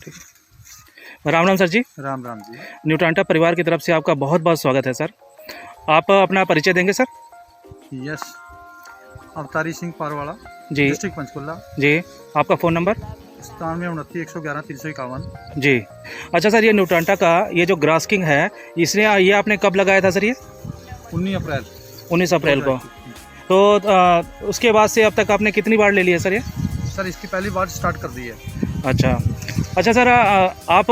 ठीक है। राम राम सर जी। राम राम जी। न्यू टांटा परिवार की तरफ से आपका बहुत बहुत स्वागत है सर। आप अपना परिचय देंगे सर? यस, अवतारी सिंह पारवाड़ा जी डिस्ट्रिक्ट पंचकुला। जी। आपका फ़ोन नंबर? 9729 111 351 जी। अच्छा सर, ये न्यू टांटा का ये जो ग्रास्किंग है, इसने ये आपने कब लगाया था सर? ये 19 अप्रैल 19 अप्रैल को। तो उसके बाद से अब तक आपने कितनी बार ले लिया सर ये? सर इसकी पहली बार स्टार्ट कर दी है। अच्छा सर, आप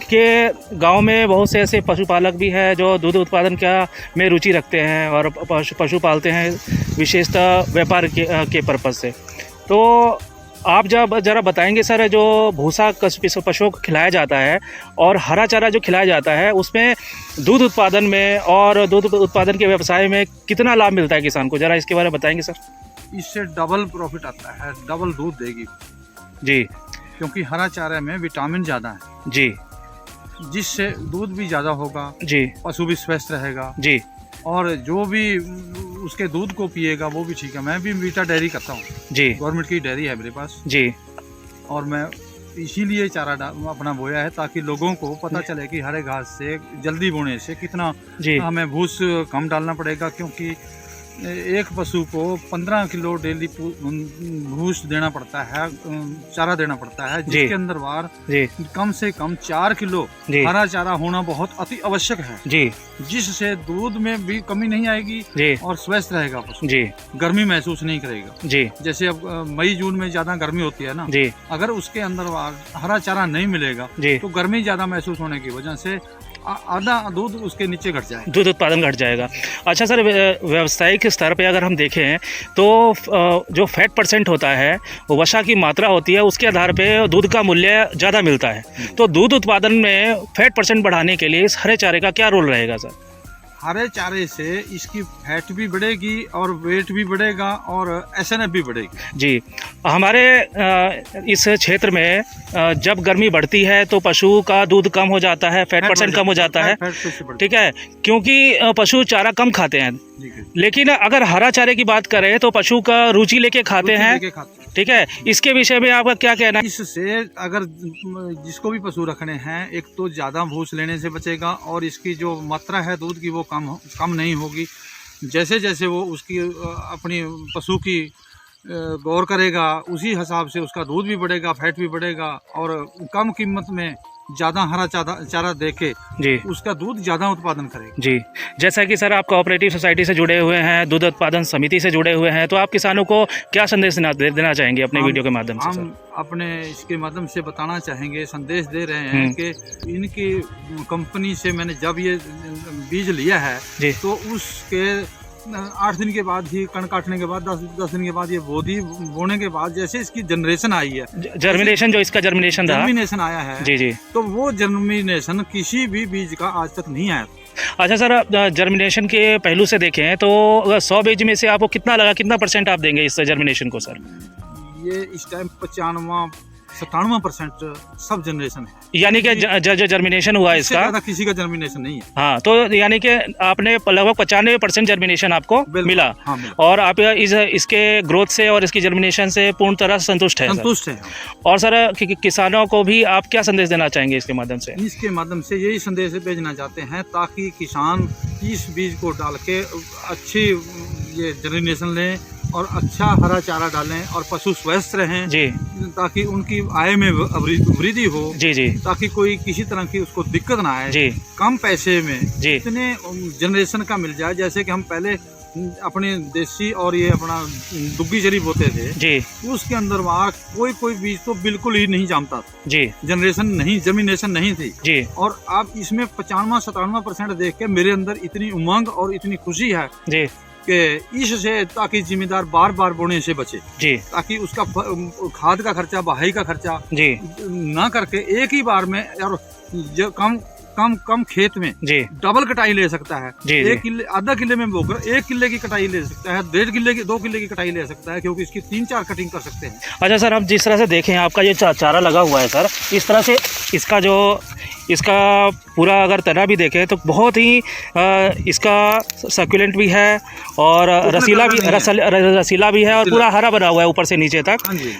के गांव में बहुत से ऐसे पशुपालक भी हैं जो दूध उत्पादन में रुचि रखते हैं और पशु पालते हैं, विशेषतः व्यापार के पर्पज़ से। तो आप जब ज़रा बताएंगे सर, जो भूसा पशुओं को खिलाया जाता है और हरा चारा जो खिलाया जाता है, उसमें दूध उत्पादन में और दूध उत्पादन के व्यवसाय में कितना लाभ मिलता है किसान को, ज़रा इसके बारे में बताएंगे सर? इससे डबल प्रॉफिट आता है, डबल दूध देगी जी, क्योंकि हरा चारे में विटामिन ज़्यादा है जी, जिससे दूध भी ज़्यादा होगा जी, पशु भी स्वस्थ रहेगा जी, और जो भी उसके दूध को पिएगा वो भी ठीक है। मैं भी वीटा डेयरी करता हूँ जी, गवर्नमेंट की डेयरी है मेरे पास जी, और मैं इसीलिए चारा अपना बोया है ताकि लोगों को पता चले कि हरे घास से जल्दी बोने से कितना जी, हमें भूस कम डालना पड़ेगा, क्योंकि एक पशु को 15 किलो डेली भूस देना पड़ता है, चारा देना पड़ता है, जिसके अंदर वार जी, कम से कम 4 किलो जी, हरा चारा होना बहुत अति आवश्यक है, जी, जिससे दूध में भी कमी नहीं आएगी जी, और स्वस्थ रहेगा पशु, जी, गर्मी महसूस नहीं करेगा। जी, जैसे अब मई जून में ज्यादा गर्मी होती है ना, जी, अगर उसके अंदर हरा चारा नहीं मिलेगा जी, तो गर्मी ज्यादा महसूस होने की वजह से आधा दूध उसके नीचे घट जाएगा, दूध उत्पादन घट जाएगा। अच्छा सर, व्यावसायिक स्तर पे अगर हम देखें तो जो फैट परसेंट होता है, वसा की मात्रा होती है, उसके आधार पे दूध का मूल्य ज़्यादा मिलता है। तो दूध उत्पादन में फैट परसेंट बढ़ाने के लिए इस हरे चारे का क्या रोल रहेगा सर? हरे चारे से इसकी फैट भी बढ़ेगी और वेट भी बढ़ेगा और एसएनएफ भी बढ़ेगी। जी, हमारे इस क्षेत्र में जब गर्मी बढ़ती है तो पशु का दूध कम हो जाता है, फैट परसेंट कम हो जाता है, ठीक है, क्योंकि पशु चारा कम खाते हैं। लेकिन अगर हरा चारे की बात करें तो पशु का रुचि लेके खाते हैं, ठीक है। इसके विषय में आपका क्या कहना है? इससे अगर जिसको भी पशु रखने हैं, एक तो ज़्यादा भूस लेने से बचेगा और इसकी जो मात्रा है दूध की वो कम नहीं होगी। जैसे जैसे वो उसकी अपनी पशु की गौर करेगा उसी हिसाब से उसका दूध भी बढ़ेगा, फैट भी बढ़ेगा और कम कीमत में ज़्यादा हरा चारा देके जी उसका दूध ज़्यादा उत्पादन करेगा। जी, जैसा कि सर आप कोऑपरेटिव सोसाइटी से जुड़े हुए हैं, दूध उत्पादन समिति से जुड़े हुए हैं, तो आप किसानों को क्या संदेश देना चाहेंगे अपने वीडियो के माध्यम से? हम अपने इसके माध्यम से बताना चाहेंगे, संदेश दे रहे हैं कि इनकी कंपनी से मैंने जब ये बीज लिया है तो उसके 8 दिन के बाद ही कण काटने के बाद 10 दिन के बाद ये बोने के बाद जैसे इसकी जनरेशन आई है, जर्मिनेशन, जो इसका जर्मिनेशन आया है जी जी, तो वो जर्मिनेशन किसी भी बीज का आज तक नहीं आया। अच्छा सर, जर्मिनेशन के पहलू से देखें तो 100 बीज में से आपको कितना लगा, कितना परसेंट आप देंगे इस जर्मिनेशन को सर? ये इस टाइम 95-97% सब जनरेशन है, यानी कि जो जर्मिनेशन हुआ इसका किसी का जर्मिनेशन नहीं है। हाँ, तो यानी कि आपने लगभग 95% जर्मिनेशन आपको मिला। हाँ, और आप इसके ग्रोथ से और इसकी जर्मिनेशन से पूर्ण तरह संतुष्ट है? और सर, किसानों को भी आप क्या संदेश देना चाहेंगे इसके माध्यम से? इसके माध्यम से यही संदेश भेजना चाहते हैं ताकि किसान इस बीज को डाल के अच्छी ये जर्मिनेशन लें और अच्छा हरा चारा डालें और पशु स्वस्थ रहें जी, ताकि उनकी आय में वृद्धि हो जी जी, ताकि कोई किसी तरह की उसको दिक्कत ना आए जी, कम पैसे में जी इतने जनरेशन का मिल जाए। जैसे कि हम पहले अपने देसी और ये अपना दुग्गी जरी बोते थे जी, उसके अंदर वहाँ कोई बीज तो बिल्कुल ही नहीं जमता जी, जर्मिनेशन नहीं थी जी, और आप इसमें 95-97% देख के मेरे अंदर इतनी उमंग और इतनी खुशी है जी कि इससे ताकि जिम्मेदार बार बार बोने से बचे जी, ताकि उसका खाद का खर्चा, बहाई का खर्चा जी ना करके एक ही बार में और जो कम खेत में जी डबल कटाई ले सकता है जी, 1 किले आधा किले में बोकर 1 किले की कटाई ले सकता है, 1.5 किले की 2 किले की कटाई ले सकता है, क्योंकि इसकी 3-4 कटिंग कर सकते हैं। अच्छा सर, हम जिस तरह से देखें आपका ये चारा लगा हुआ है सर, इस तरह से इसका पूरा अगर तना भी देखें तो बहुत ही इसका सक्यूलेंट भी है और रसीला भी है और पूरा हरा बना हुआ है ऊपर से नीचे तक।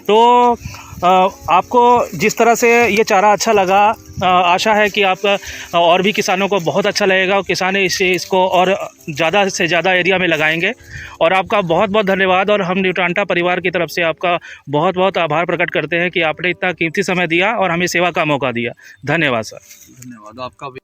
तो आपको जिस तरह से ये चारा अच्छा लगा, आशा है कि आपका और भी किसानों को बहुत अच्छा लगेगा और किसान इसको और ज़्यादा से ज़्यादा एरिया में लगाएंगे। और आपका बहुत बहुत धन्यवाद, और हम न्यूट्रांटा परिवार की तरफ से आपका बहुत बहुत आभार प्रकट करते हैं कि आपने इतना कीमती समय दिया और हमें सेवा का मौका दिया। धन्यवाद सर। धन्यवाद आपका भी।